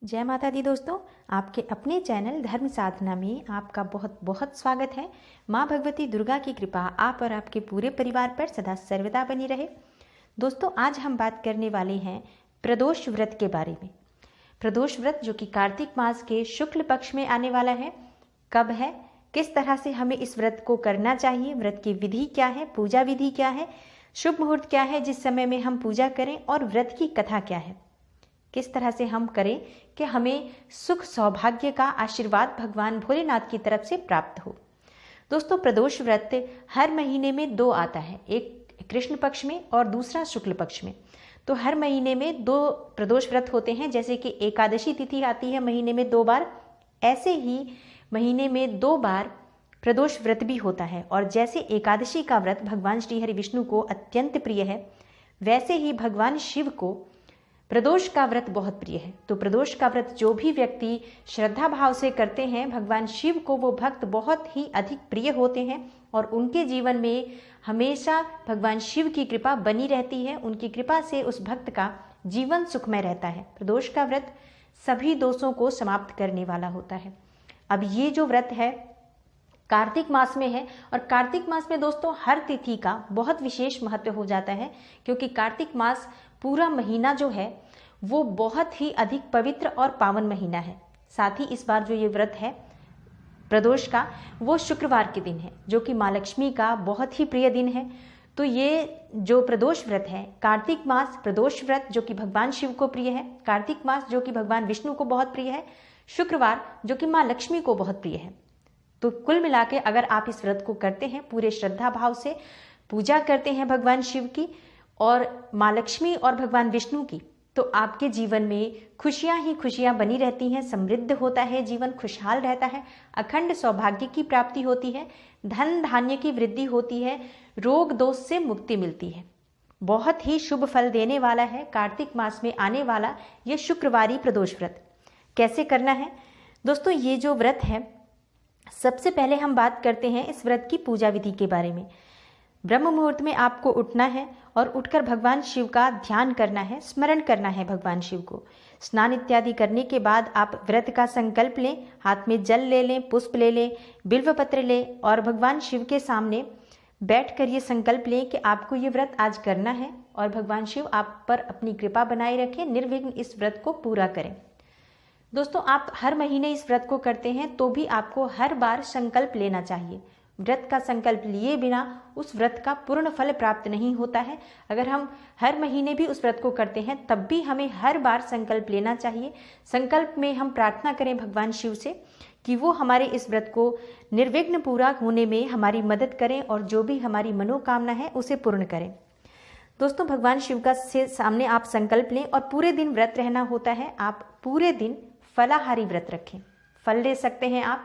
जय माता दी दोस्तों, आपके अपने चैनल धर्म साधना में आपका बहुत बहुत स्वागत है। माँ भगवती दुर्गा की कृपा आप और आपके पूरे परिवार पर सदा सर्वदा बनी रहे। दोस्तों, आज हम बात करने वाले हैं प्रदोष व्रत के बारे में। प्रदोष व्रत जो कि कार्तिक मास के शुक्ल पक्ष में आने वाला है, कब है, किस तरह से हमें इस व्रत को करना चाहिए, व्रत की विधि क्या है, पूजा विधि क्या है, शुभ मुहूर्त क्या है जिस समय में हम पूजा करें, और व्रत की कथा क्या है, किस तरह से हम करें कि हमें सुख सौभाग्य का आशीर्वाद भगवान भोलेनाथ की तरफ से प्राप्त हो। दोस्तों, प्रदोष व्रत हर महीने में 2 आता है, एक कृष्ण पक्ष में और दूसरा शुक्ल पक्ष में। तो हर महीने में 2 प्रदोष व्रत होते हैं। जैसे कि एकादशी तिथि आती है महीने में 2 बार, ऐसे ही महीने में 2 बार प्रदोष व्रत भी होता है। और जैसे एकादशी का व्रत भगवान श्री हरि विष्णु को अत्यंत प्रिय है, वैसे ही भगवान शिव को प्रदोष का व्रत बहुत प्रिय है। तो प्रदोष का व्रत जो भी व्यक्ति श्रद्धा भाव से करते हैं, भगवान शिव को वो भक्त बहुत ही अधिक प्रिय होते हैं और उनके जीवन में हमेशा भगवान शिव की कृपा बनी रहती है। उनकी कृपा से उस भक्त का जीवन सुखमय रहता है। प्रदोष का व्रत सभी दोषों को समाप्त करने वाला होता है। अब ये जो व्रत है कार्तिक मास में है, और कार्तिक मास में दोस्तों हर तिथि का बहुत विशेष महत्व हो जाता है, क्योंकि कार्तिक मास पूरा महीना जो है वो बहुत ही अधिक पवित्र और पावन महीना है। साथ ही इस बार जो ये व्रत है प्रदोष का, वो शुक्रवार के दिन है, जो कि माँ लक्ष्मी का बहुत ही प्रिय दिन है। तो ये जो प्रदोष व्रत है, कार्तिक मास प्रदोष व्रत जो कि भगवान शिव को प्रिय है, कार्तिक मास जो कि भगवान विष्णु को बहुत प्रिय है, शुक्रवार जो कि माँ लक्ष्मी को बहुत प्रिय है। तो कुल मिला के अगर आप इस व्रत को करते हैं, पूरे श्रद्धा भाव से पूजा करते हैं भगवान शिव की और माँ लक्ष्मी और भगवान विष्णु की, तो आपके जीवन में खुशियां ही खुशियां बनी रहती हैं, समृद्ध होता है जीवन, खुशहाल रहता है, अखंड सौभाग्य की प्राप्ति होती है, धन धान्य की वृद्धि होती है, रोग दोष से मुक्ति मिलती है। बहुत ही शुभ फल देने वाला है कार्तिक मास में आने वाला ये शुक्रवारी प्रदोष व्रत। कैसे करना है दोस्तों, ये जो व्रत है, सबसे पहले हम बात करते हैं इस व्रत की पूजा विधि के बारे में। ब्रह्म मुहूर्त में आपको उठना है और उठकर भगवान शिव का ध्यान करना है, स्मरण करना है भगवान शिव को। स्नान इत्यादि करने के बाद आप व्रत का संकल्प लें, हाथ में जल ले लें, पुष्प ले लें, बिल्व पत्र लें और भगवान शिव के सामने बैठकर ये संकल्प लें कि आपको ये व्रत आज करना है और भगवान शिव आप पर अपनी कृपा बनाए रखें, निर्विघ्न इस व्रत को पूरा करें। दोस्तों, आप हर महीने इस व्रत को करते हैं तो भी आपको हर बार संकल्प लेना चाहिए। व्रत का संकल्प लिए बिना उस व्रत का पूर्ण फल प्राप्त नहीं होता है। अगर हम हर महीने भी उस व्रत को करते हैं तब भी हमें हर बार संकल्प लेना चाहिए। संकल्प में हम प्रार्थना करें भगवान शिव से कि वो हमारे इस व्रत को निर्विघ्न पूरा होने में हमारी मदद करें और जो भी हमारी मनोकामना है उसे पूर्ण करें। दोस्तों, भगवान शिव का से सामने आप संकल्प लें और पूरे दिन व्रत रहना होता है। आप पूरे दिन फलाहारी व्रत रखें, फल ले सकते हैं आप,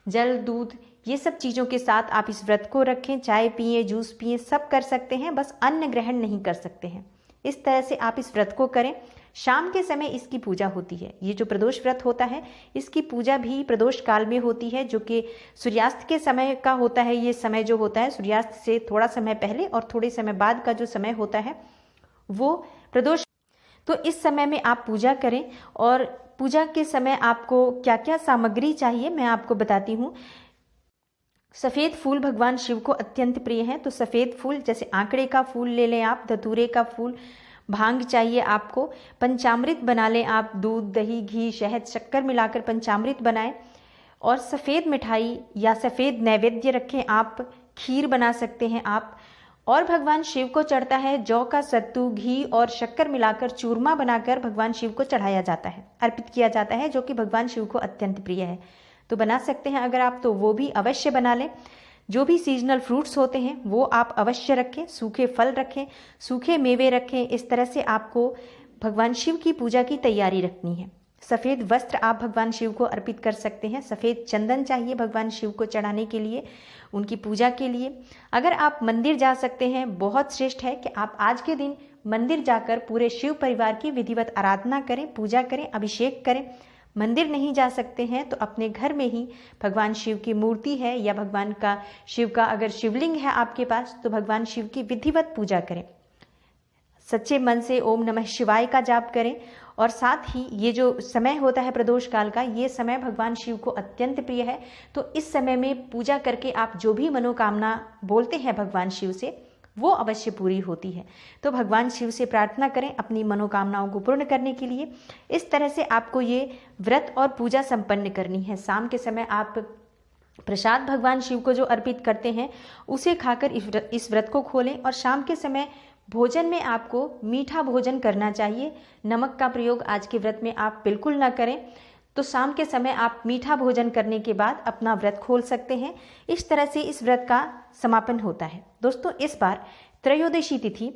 जल दूध ये सब चीज़ों के साथ आप इस व्रत को रखें। चाय पिए, जूस पिए, सब कर सकते हैं, बस अन्न ग्रहण नहीं कर सकते हैं। इस तरह से आप इस व्रत को करें। शाम के समय इसकी पूजा होती है। ये जो प्रदोष व्रत होता है इसकी पूजा भी प्रदोष काल में होती है, जो कि सूर्यास्त के समय का होता है। ये समय जो होता है सूर्यास्त से थोड़ा समय पहले और थोड़े समय बाद का जो समय होता है वो प्रदोष। तो इस समय में आप पूजा करें। और पूजा के समय आपको क्या क्या सामग्री चाहिए मैं आपको बताती हूँ। सफ़ेद फूल भगवान शिव को अत्यंत प्रिय हैं, तो सफ़ेद फूल जैसे आंकड़े का फूल ले लें आप, धतूरे का फूल, भांग चाहिए आपको, पंचामृत बना लें आप, दूध दही घी शहद शक्कर मिलाकर पंचामृत बनाएं, और सफ़ेद मिठाई या सफ़ेद नैवेद्य रखें आप, खीर बना सकते हैं आप। और भगवान शिव को चढ़ता है जौ का सत्तू, घी और शक्कर मिलाकर चूरमा बनाकर भगवान शिव को चढ़ाया जाता है, अर्पित किया जाता है, जो कि भगवान शिव को अत्यंत प्रिय है। तो बना सकते हैं अगर आप, तो वो भी अवश्य बना लें। जो भी सीजनल फ्रूट्स होते हैं वो आप अवश्य रखें, सूखे फल रखें, सूखे मेवे रखें। इस तरह से आपको भगवान शिव की पूजा की तैयारी रखनी है। सफ़ेद वस्त्र आप भगवान शिव को अर्पित कर सकते हैं। सफ़ेद चंदन चाहिए भगवान शिव को चढ़ाने के लिए, उनकी पूजा के लिए। अगर आप मंदिर जा सकते हैं, बहुत श्रेष्ठ है कि आप आज के दिन मंदिर जाकर पूरे शिव परिवार की विधिवत आराधना करें, पूजा करें, अभिषेक करें। मंदिर नहीं जा सकते हैं तो अपने घर में ही भगवान शिव की मूर्ति है या भगवान का शिव का अगर शिवलिंग है आपके पास तो भगवान शिव की विधिवत पूजा करें। सच्चे मन से ओम नमः शिवाय का जाप करें और साथ ही ये जो समय होता है प्रदोष काल का, ये समय भगवान शिव को अत्यंत प्रिय है। तो इस समय में पूजा करके आप जो भी मनोकामना बोलते हैं भगवान शिव से, वो अवश्य पूरी होती है। तो भगवान शिव से प्रार्थना करें अपनी मनोकामनाओं को पूर्ण करने के लिए। इस तरह से आपको ये व्रत और पूजा संपन्न करनी है। शाम के समय आप प्रसाद भगवान शिव को जो अर्पित करते हैं उसे खाकर इस व्रत को खोलें। और शाम के समय भोजन में आपको मीठा भोजन करना चाहिए। नमक का प्रयोग आज के व्रत में आप बिल्कुल ना करें। तो शाम के समय आप मीठा भोजन करने के बाद अपना व्रत खोल सकते हैं। इस तरह से इस व्रत का समापन होता है। दोस्तों, इस बार त्रयोदशी तिथि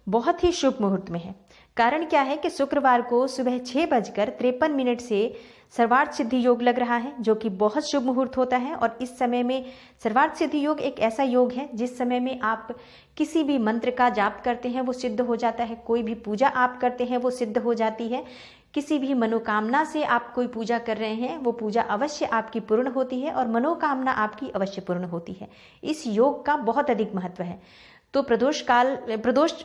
बहुत ही शुभ मुहूर्त में है। कारण क्या है कि शुक्रवार को सुबह 6:53 से सर्वार्थ सिद्धि योग लग रहा है, जो कि बहुत शुभ मुहूर्त होता है। और इस समय में सर्वार्थ सिद्धि योग एक ऐसा योग है जिस समय में आप किसी भी मंत्र का जाप करते हैं वो सिद्ध हो जाता है, कोई भी पूजा आप करते हैं वो सिद्ध हो जाती है, किसी भी मनोकामना से आप कोई पूजा कर रहे हैं वो पूजा अवश्य आपकी पूर्ण होती है और मनोकामना आपकी अवश्य पूर्ण होती है। इस योग का बहुत अधिक महत्व है। तो प्रदोष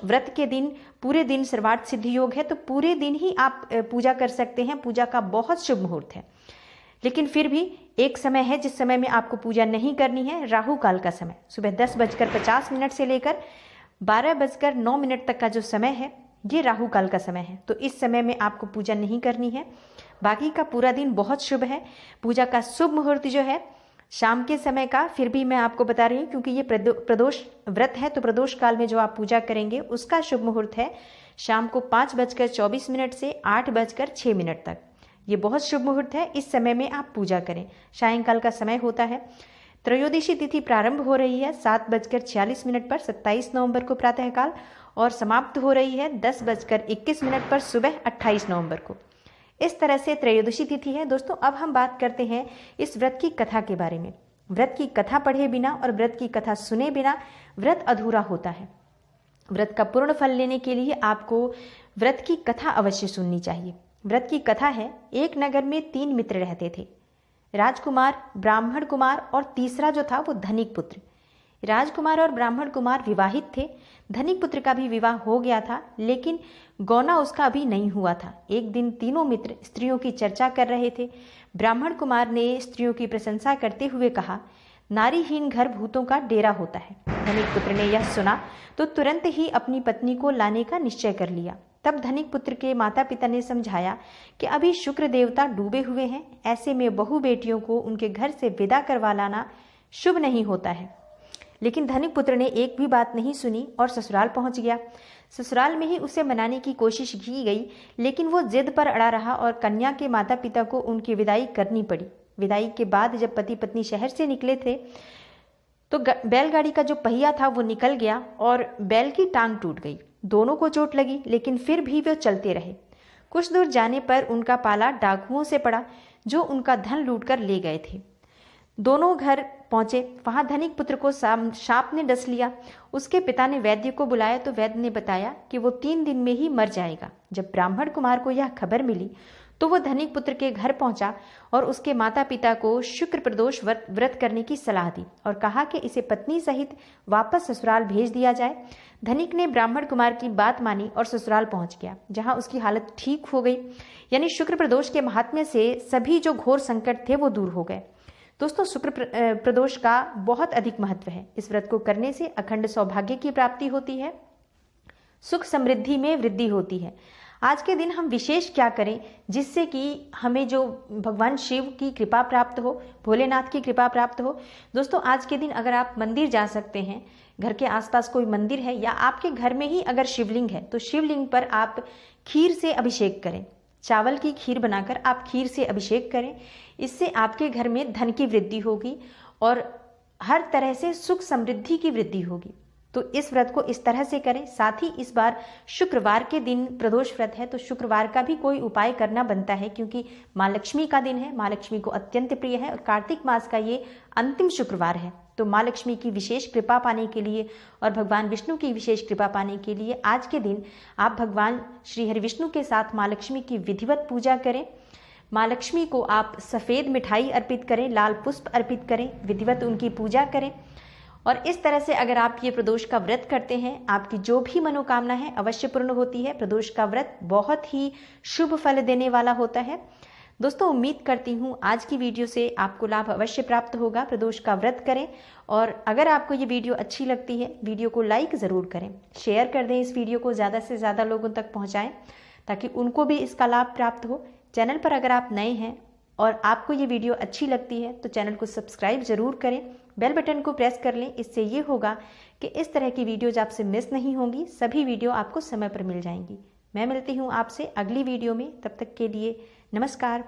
व्रत के दिन पूरे दिन सर्वार्थ सिद्धि योग है, तो पूरे दिन ही आप पूजा कर सकते हैं। पूजा का बहुत शुभ मुहूर्त है। लेकिन फिर भी एक समय है जिस समय में आपको पूजा नहीं करनी है, राहु काल का समय। सुबह 10:50 से लेकर 12:09 तक का जो समय है ये राहु काल का समय है। तो इस समय में आपको पूजा नहीं करनी है। बाकी का पूरा दिन बहुत शुभ है। पूजा का शुभ मुहूर्त जो है शाम के समय का, फिर भी मैं आपको बता रही हूँ क्योंकि ये प्रदोष व्रत है, तो प्रदोष काल में जो आप पूजा करेंगे उसका शुभ मुहूर्त है शाम को 5:24 से 8:06 तक। ये बहुत शुभ मुहूर्त है। इस समय में आप पूजा करें। सायंकाल का समय होता है। त्रयोदशी तिथि प्रारंभ हो रही है 7:46 पर 27 नवंबर को प्रातःकाल, और समाप्त हो रही है 10:21 पर सुबह 28 नवंबर को। इस तरह से त्रयोदशी तिथि है। दोस्तों, अब हम बात करते हैं इस व्रत की कथा के बारे में। व्रत की कथा पढ़े बिना और व्रत की कथा सुने बिना व्रत अधूरा होता है। व्रत का पूर्ण फल लेने के लिए आपको व्रत की कथा अवश्य सुननी चाहिए। व्रत की कथा है, एक नगर में 3 मित्र रहते थे, राजकुमार, ब्राह्मण कुमार और तीसरा जो था वो धनिक पुत्र। राजकुमार और ब्राह्मण कुमार विवाहित थे। धनिक पुत्र का भी विवाह हो गया था, लेकिन गौना उसका अभी नहीं हुआ था। एक दिन तीनों मित्र स्त्रियों की चर्चा कर रहे थे। ब्राह्मण कुमार ने स्त्रियों की प्रशंसा करते हुए कहा, नारीहीन घर भूतों का डेरा होता है। धनिक पुत्र ने यह सुना तो तुरंत ही अपनी पत्नी को लाने का निश्चय कर लिया। तब धनिक पुत्र के माता पिता ने समझाया कि अभी शुक्र देवता डूबे हुए हैं, ऐसे में बहू बेटियों को उनके घर से विदा करवा लाना शुभ नहीं होता है। लेकिन धनिक पुत्र ने एक भी बात नहीं सुनी और ससुराल पहुंच गया। ससुराल में ही उसे मनाने की कोशिश की गई, लेकिन वो जिद पर अड़ा रहा और कन्या के माता पिता को उनकी विदाई करनी पड़ी। विदाई के बाद जब पति पत्नी शहर से निकले थे तो बैलगाड़ी का जो पहिया था वो निकल गया और बैल की टांग टूट गई। दोनों को चोट लगी, लेकिन फिर भी वे चलते रहे। कुछ दूर जाने पर उनका पाला डाकुओं से पड़ा, जो उनका धन लूटकर ले गए थे। दोनों घर पहुंचे। वहां धनिक पुत्र को सांप ने डस लिया। उसके पिता ने वैद्य को बुलाया तो वैद्य ने बताया कि वो 3 दिन में ही मर जाएगा। जब ब्राह्मण कुमार को यह खबर मिली तो वो धनिक पुत्र के घर पहुंचा और उसके माता पिता को शुक्र प्रदोष व्रत करने की सलाह दी और कहा कि इसे पत्नी सहित वापस ससुराल भेज दिया जाए। धनिक ने ब्राह्मण कुमार की बात मानी और ससुराल पहुंच गया, जहां उसकी हालत ठीक हो गई। यानी शुक्र प्रदोष के महात्म्य से सभी जो घोर संकट थे वो दूर हो गए। दोस्तों, शुक्र प्रदोष का बहुत अधिक महत्व है। इस व्रत को करने से अखंड सौभाग्य की प्राप्ति होती है, सुख समृद्धि में वृद्धि होती है। आज के दिन हम विशेष क्या करें जिससे कि हमें जो भगवान शिव की कृपा प्राप्त हो, भोलेनाथ की कृपा प्राप्त हो। दोस्तों, आज के दिन अगर आप मंदिर जा सकते हैं, घर के आसपास कोई मंदिर है या आपके घर में ही अगर शिवलिंग है तो शिवलिंग पर आप खीर से अभिषेक करें। चावल की खीर बनाकर आप खीर से अभिषेक करें। इससे आपके घर में धन की वृद्धि होगी और हर तरह से सुख समृद्धि की वृद्धि होगी। तो इस व्रत को इस तरह से करें। साथ ही इस बार शुक्रवार के दिन प्रदोष व्रत है, तो शुक्रवार का भी कोई उपाय करना बनता है, क्योंकि माँ लक्ष्मी का दिन है। माँ लक्ष्मी को अत्यंत प्रिय है और कार्तिक मास का ये अंतिम शुक्रवार है। तो माँ लक्ष्मी की विशेष कृपा पाने के लिए और भगवान विष्णु की विशेष कृपा पाने के लिए आज के दिन आप भगवान श्री हरि विष्णु के साथ माँ लक्ष्मी की विधिवत पूजा करें। माँ लक्ष्मी को आप सफ़ेद मिठाई अर्पित करें, लाल पुष्प अर्पित करें, विधिवत उनकी पूजा करें और इस तरह से अगर आप ये प्रदोष का व्रत करते हैं, आपकी जो भी मनोकामना है अवश्य पूर्ण होती है। प्रदोष का व्रत बहुत ही शुभ फल देने वाला होता है। दोस्तों, उम्मीद करती हूँ आज की वीडियो से आपको लाभ अवश्य प्राप्त होगा। प्रदोष का व्रत करें और अगर आपको ये वीडियो अच्छी लगती है, वीडियो को लाइक ज़रूर करें, शेयर कर दें, इस वीडियो को ज़्यादा से ज़्यादा लोगों तक पहुँचाएँ ताकि उनको भी इसका लाभ प्राप्त हो। चैनल पर अगर आप नए हैं और आपको ये वीडियो अच्छी लगती है तो चैनल को सब्सक्राइब ज़रूर करें, बेल बटन को प्रेस कर लें। इससे ये होगा कि इस तरह की वीडियोज आपसे मिस नहीं होंगी, सभी वीडियो आपको समय पर मिल जाएंगी। मैं मिलती हूँ आपसे अगली वीडियो में, तब तक के लिए नमस्कार।